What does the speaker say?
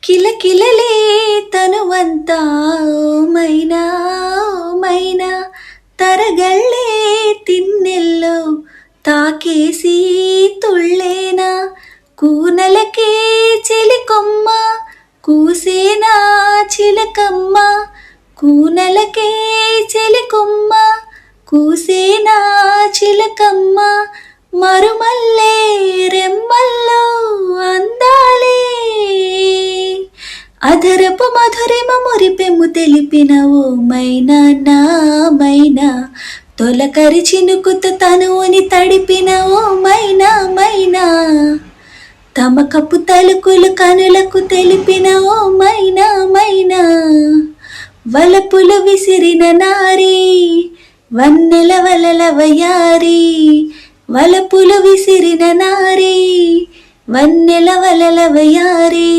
కిలకిలలే తనువంతా మైనా మైనా తరగళ్ళే తిన్నెల్లో తాకేసి తుళ్ళేనా కూనలకే చెలికొమ్మ కూసేనా చిలకమ్మ కూనలకే చెలికొమ్మ కూసేనా చిలకమ్మ మరుమల్లే రెమ్మల్లో అందాలే అధరపు మధురిమ మురిపెము తెలిపిన ఓ మైనా నా మైనా తొలకరి చినుకుత తనువుని తడిపిన ఓ మైనా మైనా తమకపు తలుకులు కనులకు తెలిపిన ఓ మైనా మైనా వలపులు విసిరిన నారీ వన్నెల వలల వయారి వలపులు విసిరిన నారీ వన్నెల వలల వయారి